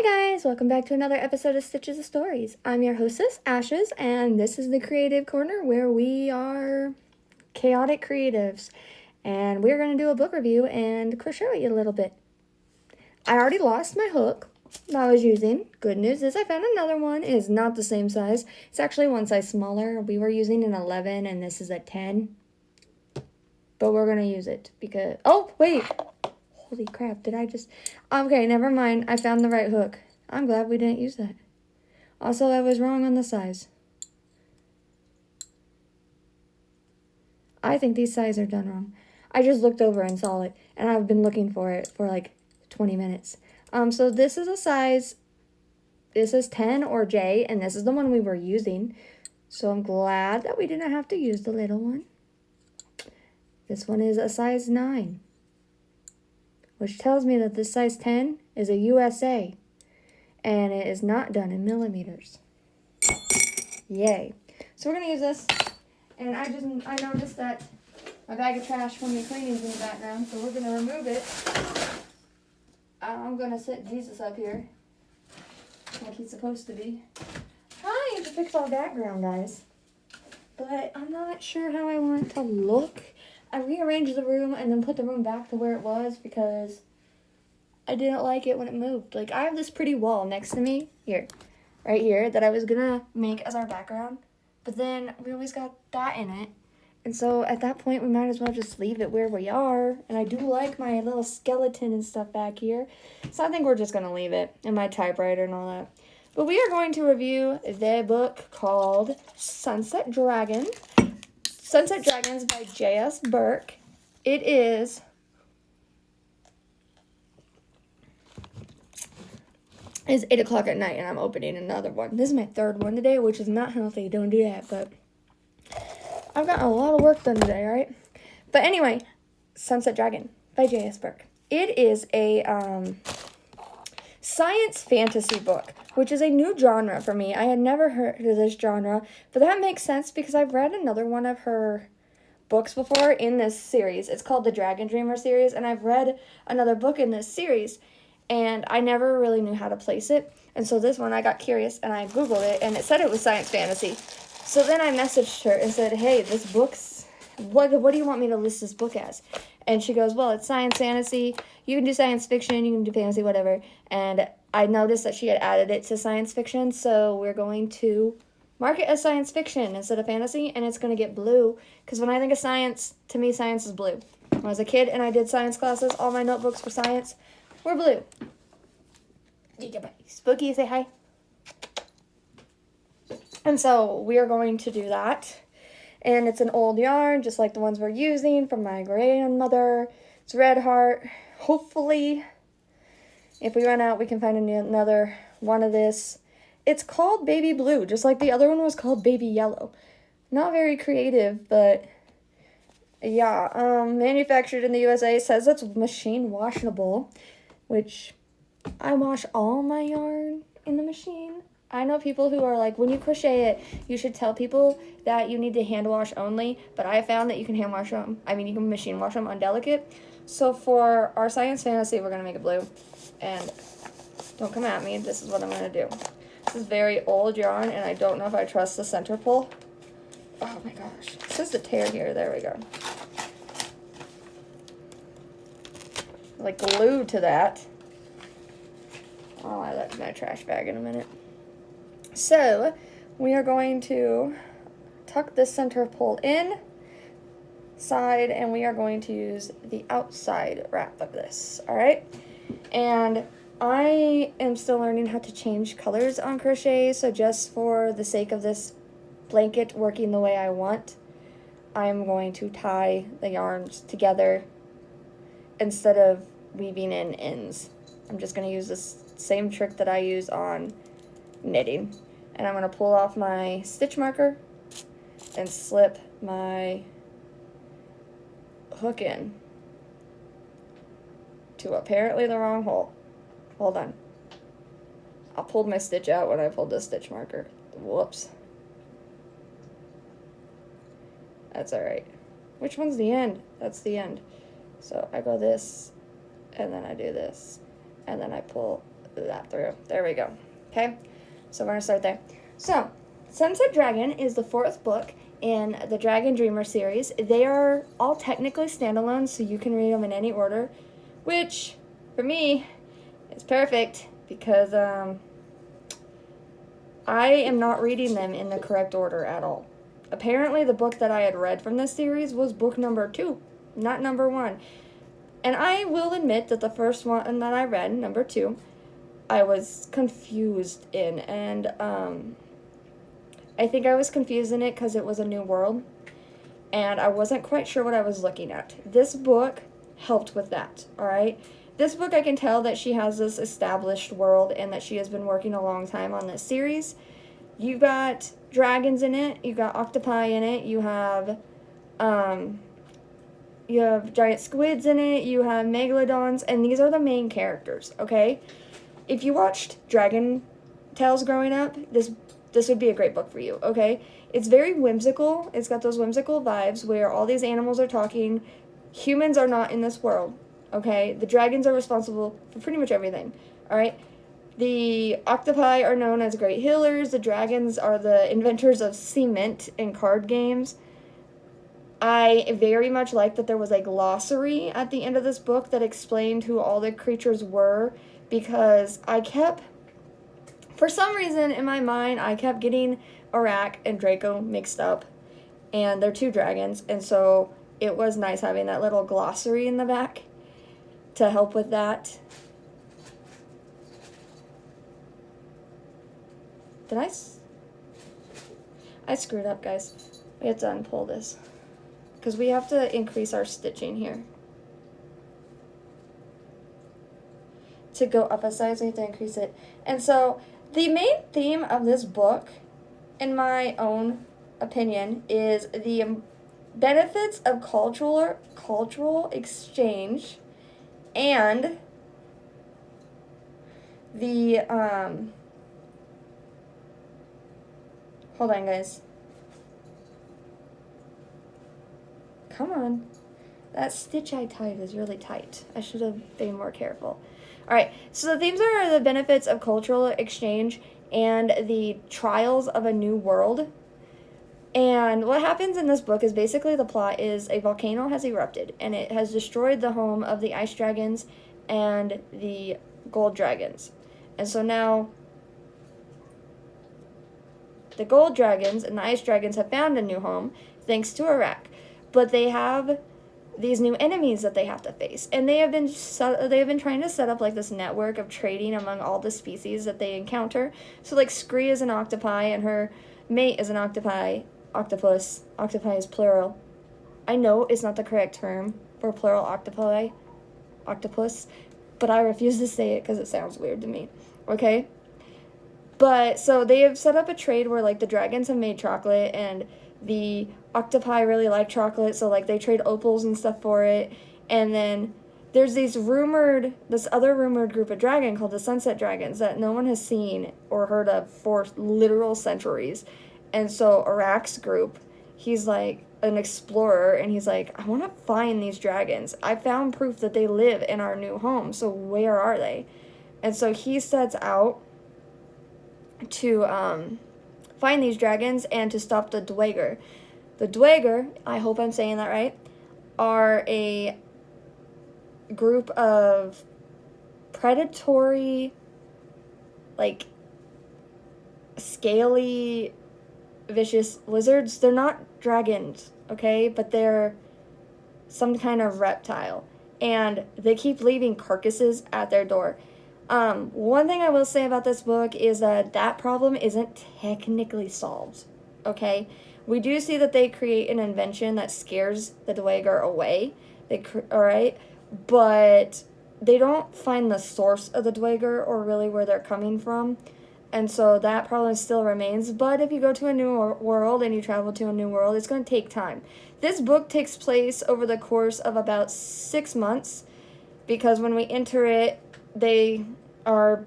Hi guys, welcome back to another episode of Stitches of Stories. I'm your hostess, Ashes, and this is the creative corner where we are chaotic creatives. And we're going to do a book review and crochet a little bit. I already lost my hook that I was using. Good news is I found another one. It is not the same size. It's actually one size smaller. We were using an 11 and this is a 10. But we're going to use it because... Oh, wait! Holy crap, did I just... Okay, never mind. I found the right hook. I'm glad we didn't use that. Also, I was wrong on the size. I think these sizes are done wrong. I just looked over and saw it, and I've been looking for it for like 20 minutes. So this is a size... This is 10 or J, and this is the one we were using. So I'm glad that we didn't have to use the little one. This one is a size 9. Which tells me that this size 10 is a USA, and it is not done in millimeters. Yay. So we're going to use this, and I noticed that my bag of trash from the cleaning is in the background, so we're going to remove it. I'm going to set Jesus up here, like he's supposed to be. Trying to fix our background, guys, but I'm not sure how I want it to look. I rearranged the room and then put the room back to where it was because I didn't like it when it moved. Like, I have this pretty wall next to me, right here, that I was gonna make as our background. But then we always got that in it. And so at that point, we might as well just leave it where we are. And I do like my little skeleton and stuff back here. So I think we're just gonna leave it, and my typewriter and all that. But we are going to review the book called Sunset Dragons by J.S. Burke. It is It's 8 o'clock at night and I'm opening another one. This is my third one today, which is not healthy. Don't do that, but I've got a lot of work done today, right? But anyway, Sunset Dragon by J.S. Burke. It is a science fantasy book, which is a new genre for me. I had never heard of this genre, but that makes sense because I've read another one of her books before in this series. It's called the Dragon Dreamer series, and I've read another book in this series, and I never really knew how to place it. And so this one, I got curious, and I Googled it, and it said it was science fantasy. So then I messaged her and said, hey, this book's... What do you want me to list this book as? And she goes, well, it's science fantasy. You can do science fiction, you can do fantasy, whatever. And I noticed that she had added it to science fiction, so we're going to mark it as science fiction instead of fantasy, and it's going to get blue. Because when I think of science, to me, science is blue. When I was a kid and I did science classes, all my notebooks for science were blue. Spooky, say hi. And so we are going to do that. And it's an old yarn, just like the ones we're using from my grandmother. It's Red Heart. Hopefully, if we run out, we can find another one of this. It's called Baby Blue, just like the other one was called Baby Yellow. Not very creative, but yeah. Manufactured in the USA. It says it's machine washable, which I wash all my yarn in the machine. I know people who are like, when you crochet it, you should tell people that you need to hand wash only, but I found that you can hand wash them. I mean, you can machine wash them undelicate. So for our science fantasy, we're going to make it blue. And don't come at me, this is what I'm going to do. This is very old yarn, and I don't know if I trust the center pull. Oh my gosh. It says the tear here. There we go. Like glued to that. I'll add that to my trash bag in a minute. So, we are going to tuck this center pull in side, and we are going to use the outside wrap of this, alright? And I am still learning how to change colors on crochet, so just for the sake of this blanket working the way I want, I'm going to tie the yarns together instead of weaving in ends. I'm just going to use this same trick that I use on knitting, and I'm going to pull off my stitch marker and slip my hook in to apparently the wrong hole. Hold on. I pulled my stitch out when I pulled the stitch marker. Whoops. That's alright. Which one's the end? That's the end. So I go this, and then I do this, and then I pull that through. There we go. Okay, so we're going to start there. So, Sunset Dragon is the 4th book in the Dragon Dreamer series. They are all technically standalone, so you can read them in any order, which, for me, is perfect because I am not reading them in the correct order at all. Apparently, the book that I had read from this series was book number 2, not number 1. And I will admit that the first one that I read, number 2, I was confused in. And I think I was confused in it because it was a new world. And I wasn't quite sure what I was looking at. This book helped with that, all right? This book, I can tell that she has this established world and that she has been working a long time on this series. You got dragons in it. You got octopi in it. You have giant squids in it. You have megalodons. And these are the main characters, okay? If you watched Dragon Tales growing up, this would be a great book for you, okay? It's very whimsical. It's got those whimsical vibes where all these animals are talking. Humans are not in this world, okay? The dragons are responsible for pretty much everything, all right? The octopi are known as great healers. The dragons are the inventors of cement in card games. I very much like that there was a glossary at the end of this book that explained who all the creatures were, because for some reason in my mind, I kept getting Arak and Draco mixed up, and they're 2 dragons, and so it was nice having that little glossary in the back to help with that. I screwed up, guys. We have to unpull this because we have to increase our stitching here. To go up a size, we have to increase it. And so the main theme of this book, in my own opinion, is the benefits of cultural exchange and the hold on, guys. Come on. That stitch I tied is really tight. I should have been more careful. All right, so the themes are the benefits of cultural exchange and the trials of a new world. And what happens in this book is basically the plot is a volcano has erupted, and it has destroyed the home of the ice dragons and the gold dragons. And so now the gold dragons and the ice dragons have found a new home thanks to Arak. But they have these new enemies that they have to face, and they have been trying to set up like this network of trading among all the species that they encounter. So like Scree is an octopi and her mate is an octopus. Octopi is plural. I know it's not the correct term for plural octopus, but I refuse to say it because it sounds weird to me. Okay, but so they have set up a trade where like the dragons have made chocolate and the octopi really like chocolate, so like they trade opals and stuff for it. And then there's this other rumored group of dragon called the Sunset Dragons that no one has seen or heard of for literal centuries. And so Arak's group, he's like an explorer, and he's like, I want to find these dragons. I found proof that they live in our new home, so where are they? And so he sets out to find these dragons and to stop the Dweger. The Dweger, I hope I'm saying that right, are a group of predatory, like, scaly, vicious lizards. They're not dragons, okay? But they're some kind of reptile. And they keep leaving carcasses at their door. One thing I will say about this book is that problem isn't technically solved, okay? We do see that they create an invention that scares the Dweger away, alright? But they don't find the source of the Dweger or really where they're coming from. And so that problem still remains. But if you go to a new world and you travel to a new world, it's going to take time. This book takes place over the course of about 6 months, because when we enter it, they are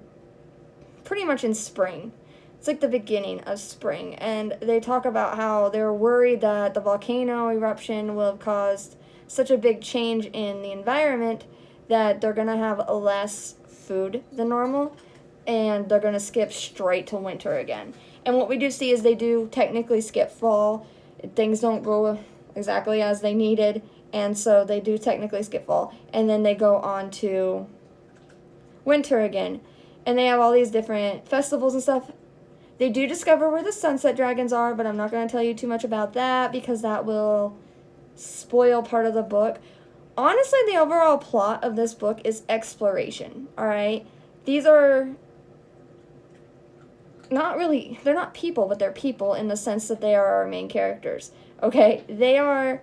pretty much in spring. It's like the beginning of spring. And they talk about how they're worried that the volcano eruption will have caused such a big change in the environment that they're going to have less food than normal. and they're going to skip straight to winter again. And what we do see is they do technically skip fall. Things don't go exactly as they needed, and so they do technically skip fall. And then they go on to winter again. And they have all these different festivals and stuff. They do discover where the sunset dragons are, but I'm not going to tell you too much about that because that will spoil part of the book. Honestly, the overall plot of this book is exploration, all right? These are not really, they're not people, but they're people in the sense that they are our main characters, okay? They are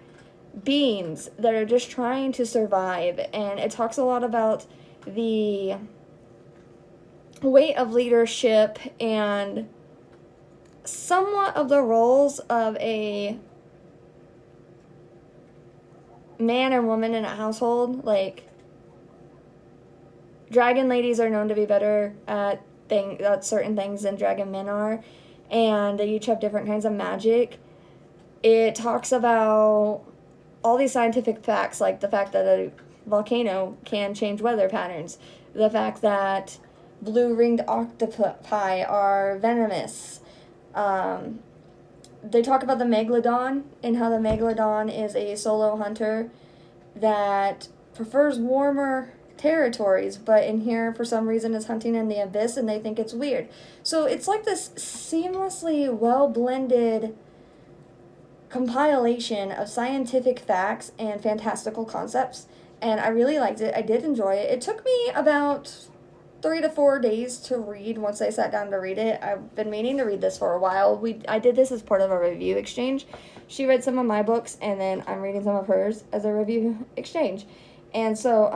beings that are just trying to survive, and it talks a lot about the weight of leadership and somewhat of the roles of a man and woman in a household. Like, dragon ladies are known to be better at certain things than dragon men are, and they each have different kinds of magic. It talks about all these scientific facts, like the fact that a volcano can change weather patterns, the fact that blue-ringed octopi are venomous. They talk about the megalodon and how the megalodon is a solo hunter that prefers warmer territories, but in here for some reason is hunting in the abyss, and they think it's weird. So it's like this seamlessly well-blended compilation of scientific facts and fantastical concepts, and I really liked it. I did enjoy it. It took me about 3 to 4 days to read once I sat down to read it. I've been meaning to read this for a while. I did this as part of a review exchange. She read some of my books, and then I'm reading some of hers as a review exchange. And so,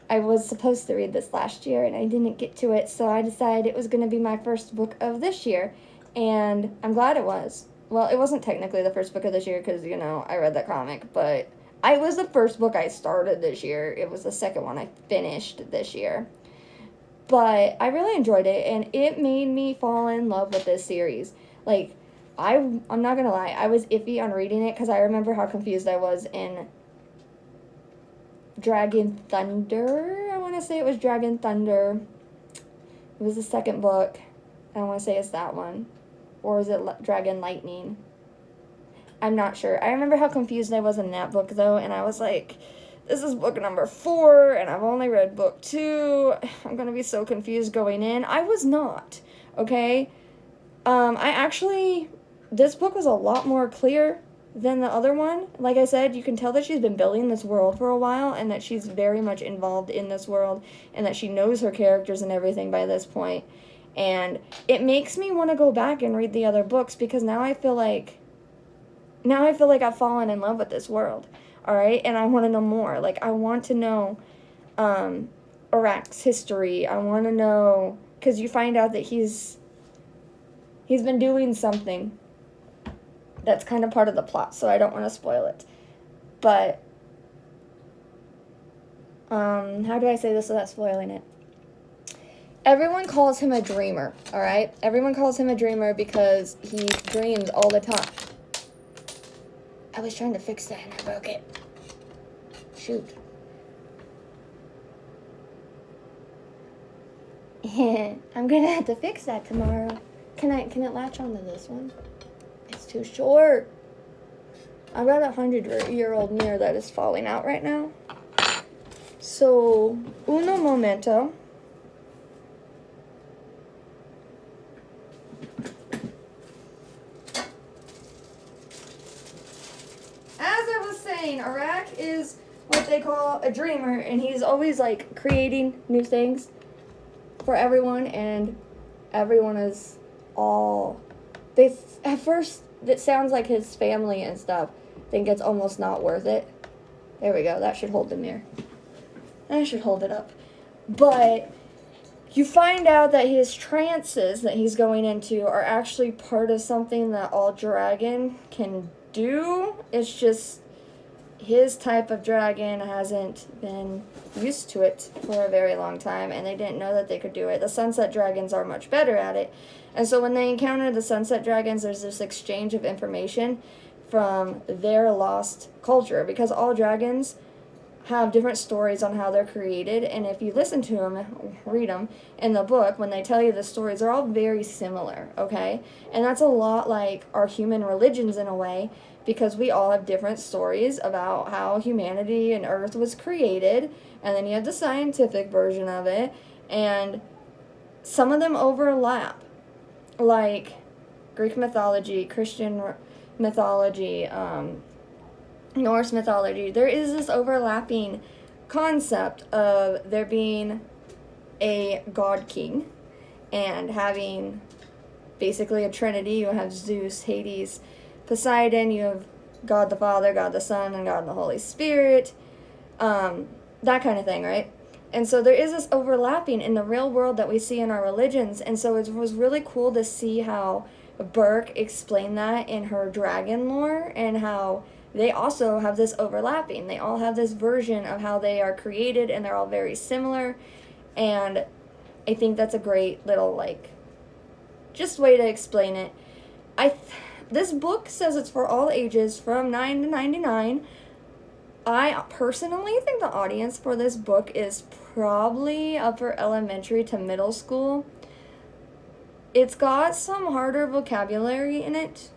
I was supposed to read this last year, and I didn't get to it, so I decided it was going to be my first book of this year, and I'm glad it was. Well, it wasn't technically the first book of this year, because, you know, I read that comic, but it was the first book I started this year. It was the second one I finished this year. But I really enjoyed it, and it made me fall in love with this series. Like, I'm not going to lie, I was iffy on reading it, because I remember how confused I was in Dragon Thunder. I want to say it was Dragon Thunder. It was the second book. I want to say it's that one. Or is it Dragon Lightning? I'm not sure. I remember how confused I was in that book, though, and I was like, this is book number 4, and I've only read book 2. I'm going to be so confused going in. I was not, okay? This book was a lot more clear than the other one. Like I said, you can tell that she's been building this world for a while, and that she's very much involved in this world, and that she knows her characters and everything by this point. And it makes me want to go back and read the other books, because now I feel like I've fallen in love with this world, all right? And I want to know more. Like, I want to know Iraq's history. I want to know, because you find out that he's been doing something that's kind of part of the plot, so I don't want to spoil it. But, how do I say this without spoiling it? Everyone calls him a dreamer, all right? Everyone calls him a dreamer because he dreams all the time. I was trying to fix that and I broke it. Shoot. I'm gonna have to fix that tomorrow. Can it latch onto this one? It's too short. I've got a 100-year-old mirror that is falling out right now. So, uno momento. Iraq is what they call a dreamer, and he's always like creating new things for everyone, and everyone is all at first it sounds like his family and stuff think it's almost not worth it. There we go. That should hold the mirror. I should hold it up. But you find out that his trances that he's going into are actually part of something that all dragon can do. It's just his type of dragon hasn't been used to it for a very long time, and they didn't know that they could do it. The sunset dragons are much better at it, and so when they encounter the sunset dragons, there's this exchange of information from their lost culture, because all dragons have different stories on how they're created, and if you listen to them, read them in the book, when they tell you the stories, they're all very similar, okay? And that's a lot like our human religions in a way, because we all have different stories about how humanity and Earth was created, and then you have the scientific version of it, and some of them overlap, like Greek mythology, Christian mythology, Norse mythology. There is this overlapping concept of there being a god king and having basically a trinity. You have Zeus, Hades, Poseidon, you have God the Father, God the Son, and God the Holy Spirit, that kind of thing, right? And so there is this overlapping in the real world that we see in our religions, and so it was really cool to see how Burke explained that in her dragon lore, and how they also have this overlapping. They all have this version of how they are created, and they're all very similar, and I think that's a great little, like, just way to explain it. This book says it's for all ages from 9 to 99. I personally think the audience for this book is probably upper elementary to middle school. It's got some harder vocabulary in it,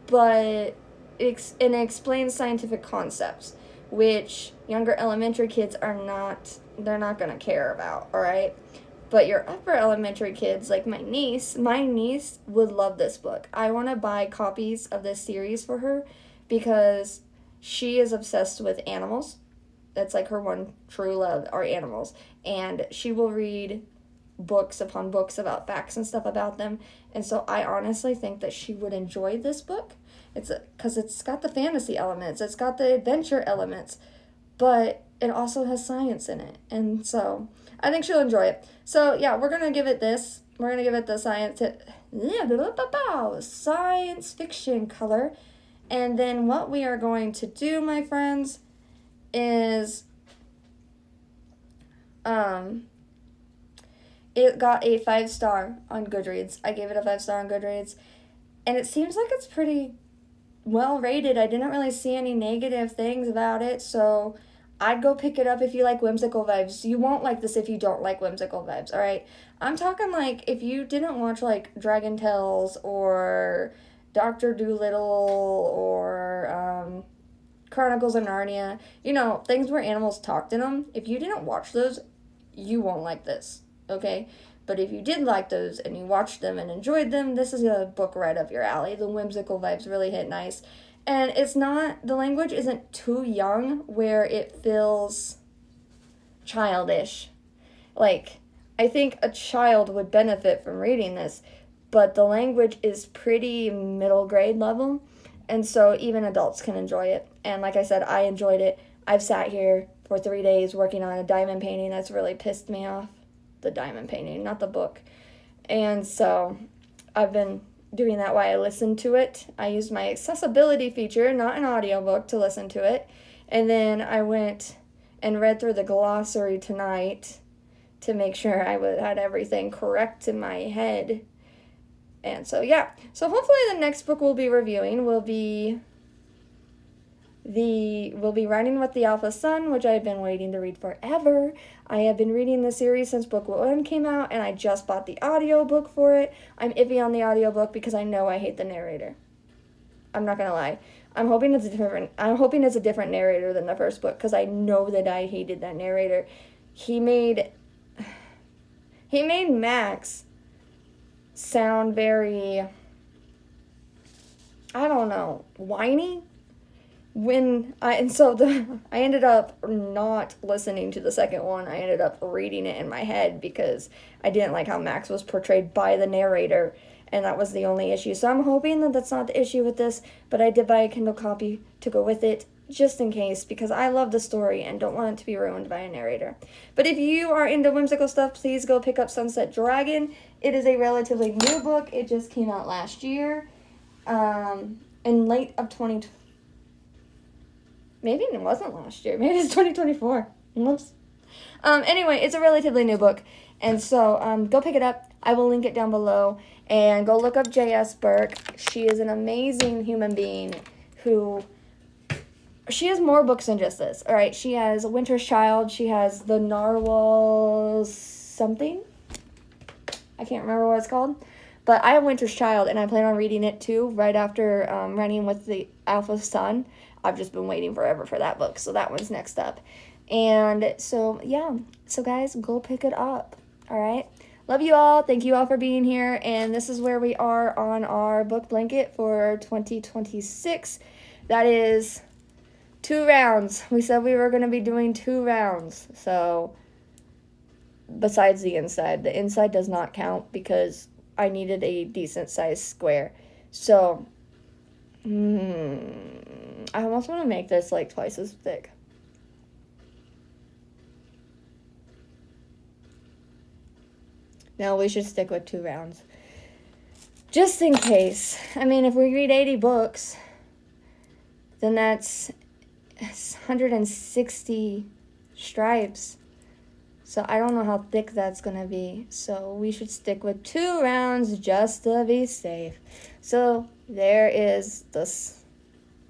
but it explains scientific concepts, which younger elementary kids they're not going to care about, all right? But your upper elementary kids, like my niece would love this book. I want to buy copies of this series for her because she is obsessed with animals. That's like her one true love, are animals. And she will read books upon books about facts and stuff about them. And so I honestly think that she would enjoy this book. Because it's got the fantasy elements, it's got the adventure elements, but it also has science in it. And so I think she'll enjoy it. So yeah, we're going to give it this. We're going to give it the science fiction color. And then what we are going to do, my friends, is it got a 5-star on Goodreads. I gave it a 5-star on Goodreads. And it seems like it's pretty well rated. I didn't really see any negative things about it, so I'd go pick it up if you like whimsical vibes. You won't like this if you don't like whimsical vibes, alright? I'm talking like if you didn't watch like Dragon Tales or Dr. Dolittle or Chronicles of Narnia, things where animals talked in them. If you didn't watch those, you won't like this, okay? But if you did like those and you watched them and enjoyed them, this is a book right up your alley. The whimsical vibes really hit nice. And the language isn't too young where it feels childish. Like, I think a child would benefit from reading this, but the language is pretty middle grade level, and so even adults can enjoy it. And like I said, I enjoyed it. I've sat here for 3 days working on a diamond painting that's really pissed me off. The diamond painting, not the book. And so I've been doing that while I listen to it. I used my accessibility feature, not an audiobook, to listen to it. And then I went and read through the glossary tonight to make sure I had everything correct in my head. And so, yeah. So hopefully the next book we'll be reviewing will be Riding with the Alpha Sun, which I've been waiting to read forever. I have been reading the series since book 1 came out, and I just bought the audiobook for it. I'm iffy on the audiobook because I know I hate the narrator. I'm not gonna lie. I'm hoping it's a different narrator than the first book, because I know that I hated that narrator. He made Max sound very, I don't know, whiny. I ended up not listening to the second one. I ended up reading it in my head because I didn't like how Max was portrayed by the narrator, and that was the only issue. So I'm hoping that that's not the issue with this, but I did buy a Kindle copy to go with it, just in case, because I love the story and don't want it to be ruined by a narrator. But if you are into whimsical stuff, please go pick up Sunset Dragon. It is a relatively new book. It just came out last year, in late of 2020. Maybe it wasn't last year. Maybe it's 2024. Anyway, it's a relatively new book. And so go pick it up. I will link it down below. And go look up J.S. Burke. She is an amazing human being who she has more books than just this. All right, she has Winter's Child. She has the Narwhal something. I can't remember what it's called. But I have Winter's Child, and I plan on reading it too right after Running with the Alpha Sun. I've just been waiting forever for that book, so that one's next up. And so, yeah. So, guys, go pick it up. All right? Love you all. Thank you all for being here. And this is where we are on our book blanket for 2026. That is 2 rounds. We said we were going to be doing 2 rounds. So, besides the inside does not count because I needed a decent sized square. So, I almost want to make this like twice as thick. No, we should stick with 2 rounds. Just in case. I mean, if we read 80 books, then that's 160 stripes. So I don't know how thick that's going to be. So we should stick with 2 rounds just to be safe. So there is this,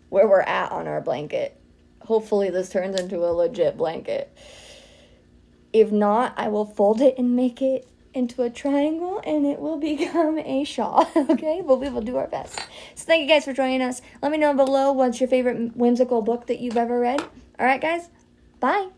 where we're at on our blanket. Hopefully this turns into a legit blanket. If not, I will fold it and make it into a triangle and it will become a shawl. Okay, but we will do our best. So thank you guys for joining us. Let me know below what's your favorite whimsical book that you've ever read. All right, guys, bye.